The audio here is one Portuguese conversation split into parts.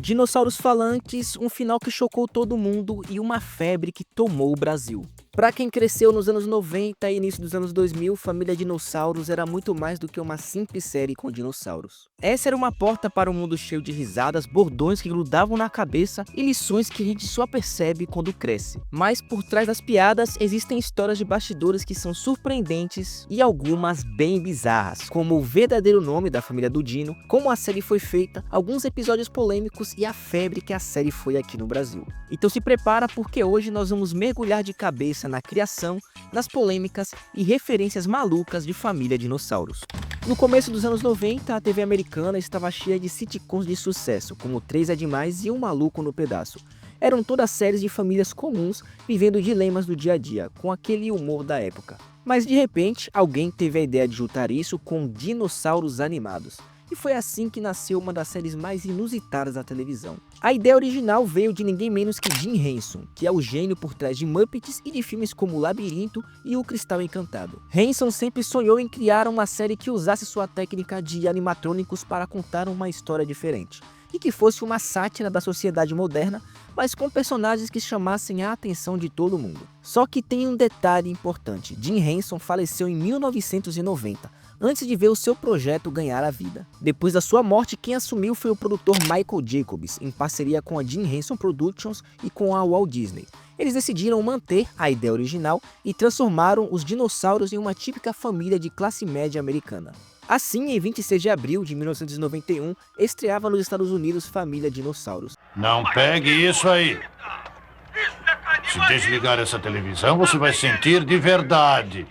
Dinossauros falantes, um final que chocou todo mundo e uma febre que tomou o Brasil. Pra quem cresceu nos anos 90 e início dos anos 2000, Família Dinossauros era muito mais do que uma simples série com dinossauros. Essa era uma porta para um mundo cheio de risadas, bordões que grudavam na cabeça e lições que a gente só percebe quando cresce. Mas por trás das piadas existem histórias de bastidores que são surpreendentes e algumas bem bizarras, como o verdadeiro nome da família do Dino, como a série foi feita, alguns episódios polêmicos e a febre que a série foi aqui no Brasil. Então se prepara porque hoje nós vamos mergulhar de cabeça na criação, nas polêmicas e referências malucas de Família Dinossauros. No começo dos anos 90, a TV americana estava cheia de sitcoms de sucesso, como 3 é Demais e Um Maluco no Pedaço. Eram todas séries de famílias comuns vivendo dilemas do dia a dia, com aquele humor da época. Mas de repente, alguém teve a ideia de juntar isso com dinossauros animados. E foi assim que nasceu uma das séries mais inusitadas da televisão. A ideia original veio de ninguém menos que Jim Henson, que é o gênio por trás de Muppets e de filmes como O Labirinto e O Cristal Encantado. Henson sempre sonhou em criar uma série que usasse sua técnica de animatrônicos para contar uma história diferente, e que fosse uma sátira da sociedade moderna, mas com personagens que chamassem a atenção de todo mundo. Só que tem um detalhe importante: Jim Henson faleceu em 1990, antes de ver o seu projeto ganhar a vida. Depois da sua morte, quem assumiu foi o produtor Michael Jacobs, em parceria com a Jim Henson Productions e com a Walt Disney. Eles decidiram manter a ideia original e transformaram os dinossauros em uma típica família de classe média americana. Assim, em 26 de abril de 1991, estreava nos Estados Unidos Família Dinossauros. Não pegue isso aí. Se desligar essa televisão, você vai sentir de verdade.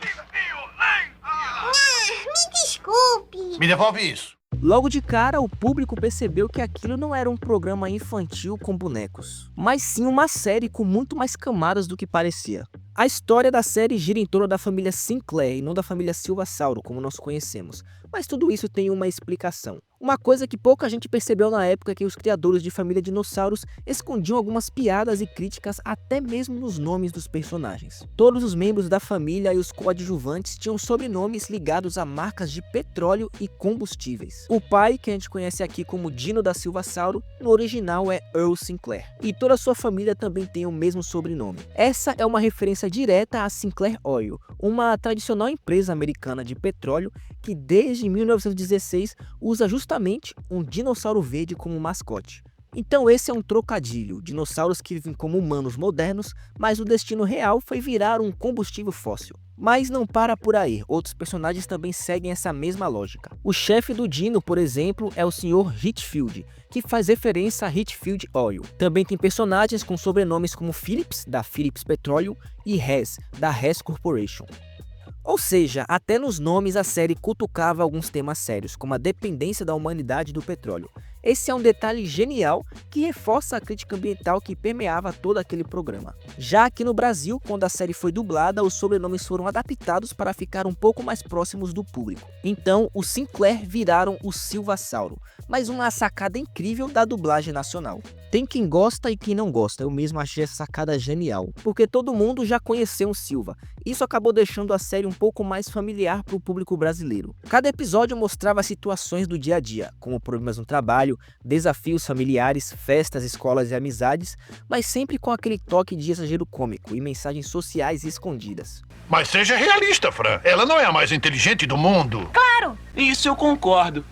Me desculpe. Me devolve isso. Logo de cara, o público percebeu que aquilo não era um programa infantil com bonecos, mas sim uma série com muito mais camadas do que parecia. A história da série gira em torno da família Sinclair e não da família Silvasauro, como nós conhecemos, mas tudo isso tem uma explicação. Uma coisa que pouca gente percebeu na época é que os criadores de Família Dinossauros escondiam algumas piadas e críticas até mesmo nos nomes dos personagens. Todos os membros da família e os coadjuvantes tinham sobrenomes ligados a marcas de petróleo e combustíveis. O pai, que a gente conhece aqui como Dino da Silvasauro, no original é Earl Sinclair, e toda a sua família também tem o mesmo sobrenome. Essa é uma referência direta à Sinclair Oil, uma tradicional empresa americana de petróleo que desde 1916 usa justamente um dinossauro verde como mascote. Então esse é um trocadilho, dinossauros que vivem como humanos modernos, mas o destino real foi virar um combustível fóssil. Mas não para por aí, outros personagens também seguem essa mesma lógica. O chefe do Dino, por exemplo, é o Sr. Hitfield, que faz referência a Hitfield Oil. Também tem personagens com sobrenomes como Phillips, da Phillips Petroleum, e Hess, da Hess Corporation. Ou seja, até nos nomes a série cutucava alguns temas sérios, como a dependência da humanidade do petróleo. Esse é um detalhe genial que reforça a crítica ambiental que permeava todo aquele programa. Já aqui no Brasil, quando a série foi dublada, os sobrenomes foram adaptados para ficar um pouco mais próximos do público. Então, os Sinclair viraram o Silvasauro, mas uma sacada incrível da dublagem nacional. Tem quem gosta e quem não gosta, eu mesmo achei essa sacada genial, porque todo mundo já conheceu o Silva. Isso acabou deixando a série um pouco mais familiar para o público brasileiro. Cada episódio mostrava situações do dia a dia, como problemas no trabalho, desafios familiares, festas, escolas e amizades, mas sempre com aquele toque de exagero cômico e mensagens sociais escondidas. Mas seja realista, Fran. Ela não é a mais inteligente do mundo. Claro! Isso eu concordo.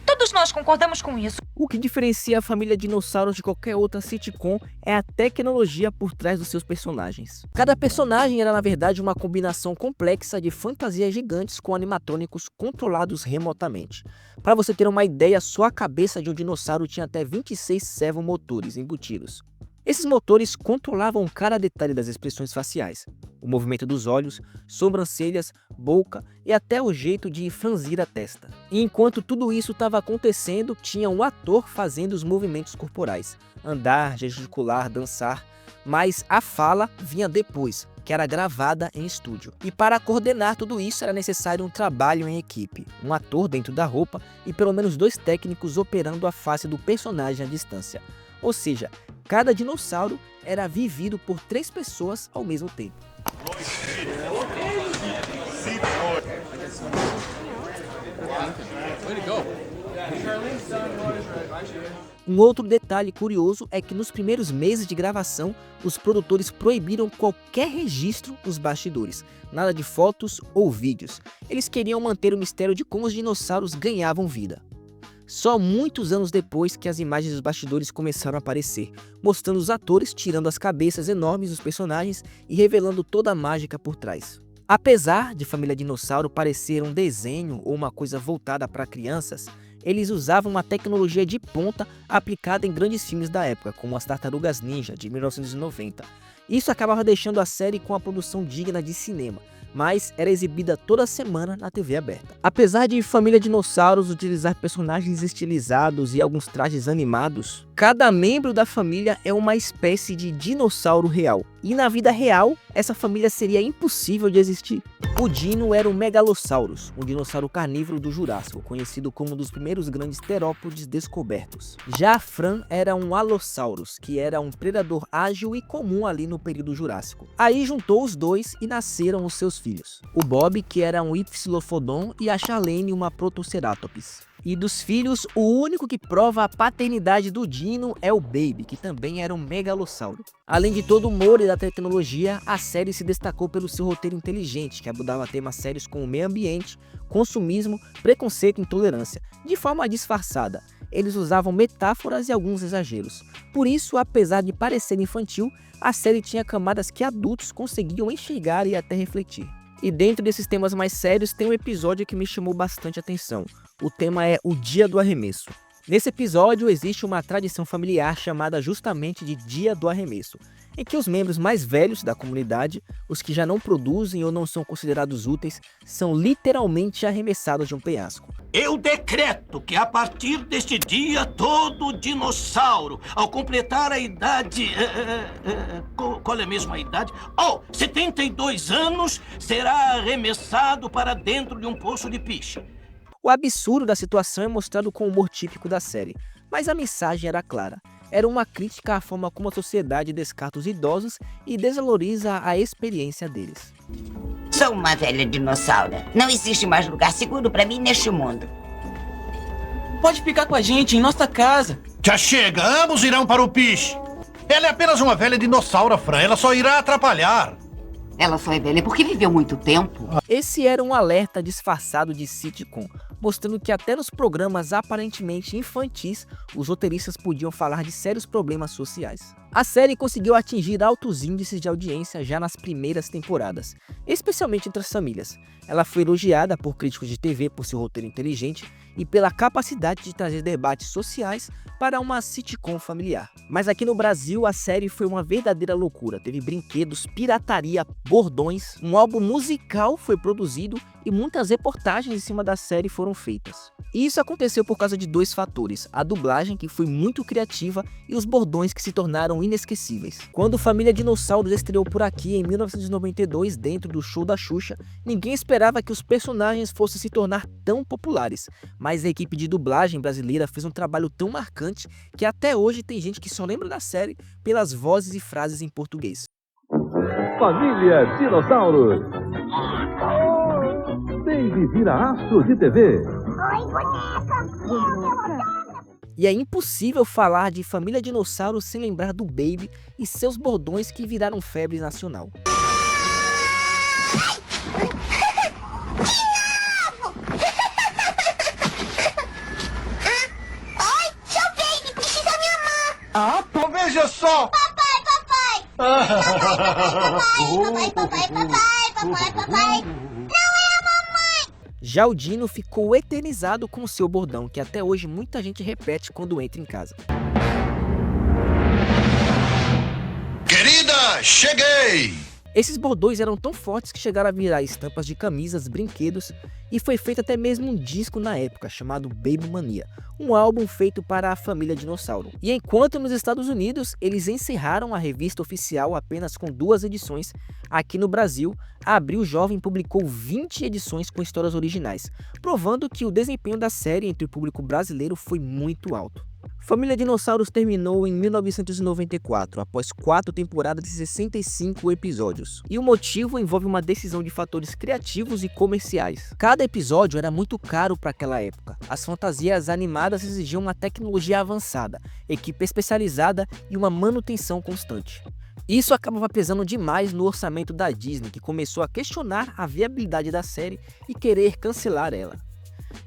Todos nós concordamos com isso. O que diferencia a Família Dinossauros de qualquer outra sitcom é a tecnologia por trás dos seus personagens. Cada personagem era na verdade uma combinação complexa de fantasias gigantes com animatrônicos controlados remotamente. Para você ter uma ideia, só a cabeça de um dinossauro tinha até 26 servomotores embutidos. Esses motores controlavam cada detalhe das expressões faciais, o movimento dos olhos, sobrancelhas, boca e até o jeito de franzir a testa. E enquanto tudo isso estava acontecendo, tinha um ator fazendo os movimentos corporais, andar, gesticular, dançar, mas a fala vinha depois, que era gravada em estúdio. E para coordenar tudo isso era necessário um trabalho em equipe, um ator dentro da roupa e pelo menos 2 técnicos operando a face do personagem à distância. Ou seja, cada dinossauro era vivido por 3 pessoas ao mesmo tempo. Um outro detalhe curioso é que nos primeiros meses de gravação, os produtores proibiram qualquer registro nos bastidores, nada de fotos ou vídeos. Eles queriam manter o mistério de como os dinossauros ganhavam vida. Só muitos anos depois que as imagens dos bastidores começaram a aparecer, mostrando os atores tirando as cabeças enormes dos personagens e revelando toda a mágica por trás. Apesar de Família Dinossauro parecer um desenho ou uma coisa voltada para crianças, eles usavam uma tecnologia de ponta aplicada em grandes filmes da época, como As Tartarugas Ninja, de 1990. Isso acabava deixando a série com uma produção digna de cinema, mas era exibida toda semana na TV aberta. Apesar de Família Dinossauros utilizar personagens estilizados e alguns trajes animados, cada membro da família é uma espécie de dinossauro real. E na vida real, essa família seria impossível de existir. O Dino era o Megalosaurus, um dinossauro carnívoro do Jurássico, conhecido como um dos primeiros grandes terópodes descobertos. Já a Fran era um Allosaurus, que era um predador ágil e comum ali no período Jurássico. Aí juntou os dois e nasceram os seus filhos. O Bob, que era um Ipsilophodon, e a Charlene, uma Protoceratops. E dos filhos, o único que prova a paternidade do Dino é o Baby, que também era um megalossauro. Além de todo o humor e da tecnologia, a série se destacou pelo seu roteiro inteligente, que abordava temas sérios como o meio ambiente, consumismo, preconceito e intolerância, de forma disfarçada. Eles usavam metáforas e alguns exageros. Por isso, apesar de parecer infantil, a série tinha camadas que adultos conseguiam enxergar e até refletir. E dentro desses temas mais sérios, tem um episódio que me chamou bastante atenção. O tema é o Dia do Arremesso. Nesse episódio existe uma tradição familiar chamada justamente de Dia do Arremesso, em que os membros mais velhos da comunidade, os que já não produzem ou não são considerados úteis, são literalmente arremessados de um penhasco. Eu decreto que a partir deste dia todo dinossauro, ao completar a idade... qual é mesmo a idade? 72 anos, será arremessado para dentro de um poço de piche. O absurdo da situação é mostrado com o humor típico da série, mas a mensagem era clara. Era uma crítica à forma como a sociedade descarta os idosos e desvaloriza a experiência deles. Sou uma velha dinossauro. Não existe mais lugar seguro para mim neste mundo. Pode ficar com a gente em nossa casa. Já chega, ambos irão para o piche. Ela é apenas uma velha dinossauro, Fran. Ela só irá atrapalhar. Ela só é velha porque viveu muito tempo. Esse era um alerta disfarçado de sitcom, mostrando que até nos programas aparentemente infantis, os roteiristas podiam falar de sérios problemas sociais. A série conseguiu atingir altos índices de audiência já nas primeiras temporadas, especialmente entre as famílias. Ela foi elogiada por críticos de TV por seu roteiro inteligente e pela capacidade de trazer debates sociais para uma sitcom familiar. Mas aqui no Brasil a série foi uma verdadeira loucura. Teve brinquedos, pirataria, bordões, um álbum musical foi produzido e muitas reportagens em cima da série foram feitas. E isso aconteceu por causa de dois fatores: a dublagem, que foi muito criativa, e os bordões, que se tornaram inesquecíveis. Quando Família Dinossauros estreou por aqui em 1992 dentro do show da Xuxa, ninguém esperava que os personagens fossem se tornar tão populares, mas a equipe de dublagem brasileira fez um trabalho tão marcante que até hoje tem gente que só lembra da série pelas vozes e frases em português. Família Dinossauros. Baby vira astro de TV. Oi, boneca. E é impossível falar de Família Dinossauro sem lembrar do Baby e seus bordões que viraram febre nacional. Oi, seu Baby, precisa me amar. Então veja só. Papai. Papai. Já o Dino ficou eternizado com o seu bordão, que até hoje muita gente repete quando entra em casa. Querida, cheguei! Esses bordões eram tão fortes que chegaram a virar estampas de camisas, brinquedos, e foi feito até mesmo um disco na época, chamado Baby Mania, um álbum feito para a família Dinossauro. E enquanto nos Estados Unidos eles encerraram a revista oficial apenas com 2 edições, aqui no Brasil, a Abril Jovem publicou 20 edições com histórias originais, provando que o desempenho da série entre o público brasileiro foi muito alto. Família Dinossauros terminou em 1994, após 4 temporadas de 65 episódios. E o motivo envolve uma decisão de fatores criativos e comerciais. Cada Cada episódio era muito caro para aquela época. As fantasias animadas exigiam uma tecnologia avançada, equipe especializada e uma manutenção constante. Isso acabava pesando demais no orçamento da Disney, que começou a questionar a viabilidade da série e querer cancelar ela.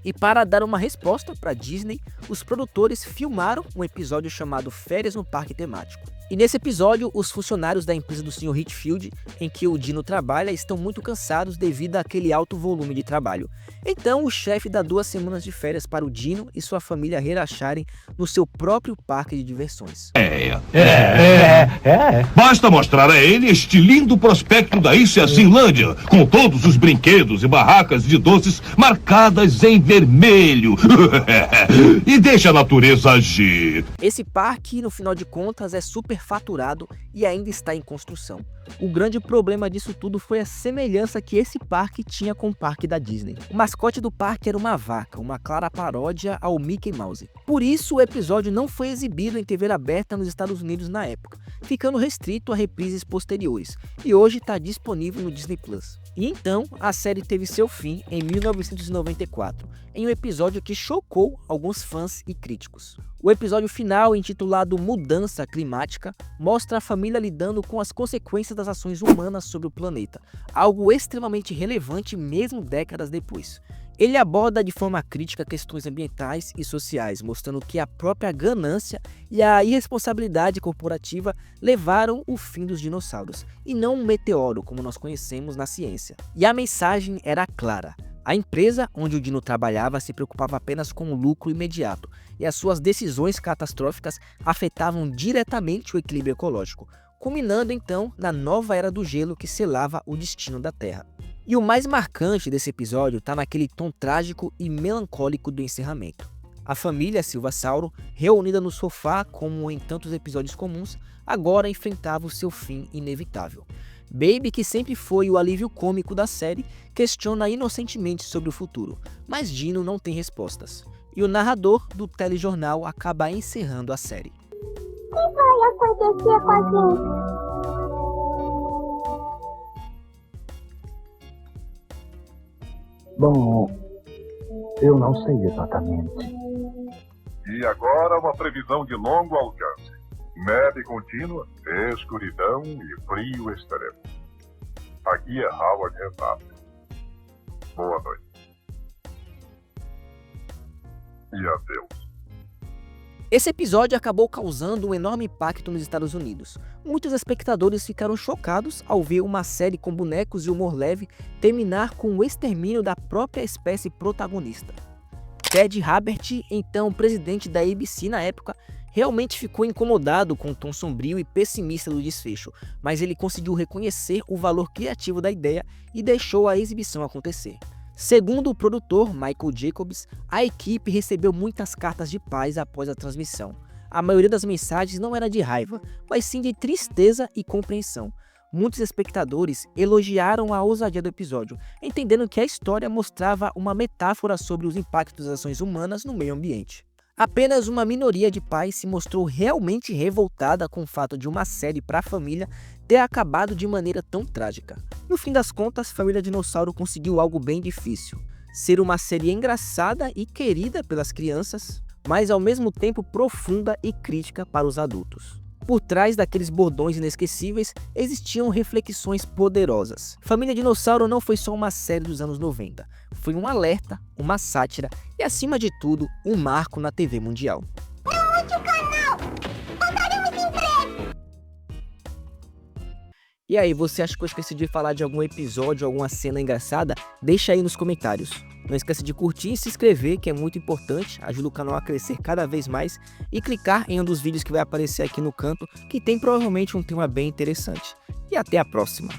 E para dar uma resposta para a Disney, os produtores filmaram um episódio chamado Férias no Parque Temático. E nesse episódio, os funcionários da empresa do Sr. Hitfield, em que o Dino trabalha, estão muito cansados devido àquele alto volume de trabalho. Então, o chefe dá 2 semanas de férias para o Dino e sua família relaxarem no seu próprio parque de diversões. Basta mostrar a ele este lindo prospecto da Ilha Zinlândia, com todos os brinquedos e barracas de doces marcadas em vermelho. E deixa a natureza agir. Esse parque, no final de contas, é super faturado e ainda está em construção. O grande problema disso tudo foi a semelhança que esse parque tinha com o parque da Disney. O mascote do parque era uma vaca, uma clara paródia ao Mickey Mouse. Por isso, o episódio não foi exibido em TV aberta nos Estados Unidos na época, ficando restrito a reprises posteriores, e hoje está disponível no Disney Plus. E então, a série teve seu fim em 1994, em um episódio que chocou alguns fãs e críticos. O episódio final, intitulado Mudança Climática, mostra a família lidando com as consequências das ações humanas sobre o planeta, algo extremamente relevante mesmo décadas depois. Ele aborda de forma crítica questões ambientais e sociais, mostrando que a própria ganância e a irresponsabilidade corporativa levaram o fim dos dinossauros, e não um meteoro como nós conhecemos na ciência. E a mensagem era clara. A empresa onde o Dino trabalhava se preocupava apenas com o lucro imediato, e as suas decisões catastróficas afetavam diretamente o equilíbrio ecológico, culminando então na nova era do gelo que selava o destino da Terra. E o mais marcante desse episódio está naquele tom trágico e melancólico do encerramento. A família Silvasauro, reunida no sofá como em tantos episódios comuns, agora enfrentava o seu fim inevitável. Baby, que sempre foi o alívio cômico da série, questiona inocentemente sobre o futuro, mas Dino não tem respostas. E o narrador do telejornal acaba encerrando a série. O que vai acontecer com a gente? Bom, eu não sei exatamente. E agora uma previsão de longo alcance. Neve contínua, escuridão e frio extremo. Aqui é Howard Renato. Boa noite. E adeus. Esse episódio acabou causando um enorme impacto nos Estados Unidos. Muitos espectadores ficaram chocados ao ver uma série com bonecos e humor leve terminar com o extermínio da própria espécie protagonista. Ted Habert, então presidente da ABC na época, realmente ficou incomodado com o tom sombrio e pessimista do desfecho, mas ele conseguiu reconhecer o valor criativo da ideia e deixou a exibição acontecer. Segundo o produtor Michael Jacobs, a equipe recebeu muitas cartas de paz após a transmissão. A maioria das mensagens não era de raiva, mas sim de tristeza e compreensão. Muitos espectadores elogiaram a ousadia do episódio, entendendo que a história mostrava uma metáfora sobre os impactos das ações humanas no meio ambiente. Apenas uma minoria de pais se mostrou realmente revoltada com o fato de uma série para a família ter acabado de maneira tão trágica. No fim das contas, Família Dinossauro conseguiu algo bem difícil: ser uma série engraçada e querida pelas crianças, mas ao mesmo tempo profunda e crítica para os adultos. Por trás daqueles bordões inesquecíveis existiam reflexões poderosas. Família Dinossauro não foi só uma série dos anos 90, foi um alerta, uma sátira e, acima de tudo, um marco na TV mundial. Não mude o canal! Voltaremos em breve! E aí, você acha que eu esqueci de falar de algum episódio, alguma cena engraçada? Deixa aí nos comentários. Não esqueça de curtir e se inscrever, que é muito importante, ajuda o canal a crescer cada vez mais, e clicar em um dos vídeos que vai aparecer aqui no canto, que tem provavelmente um tema bem interessante. E até a próxima!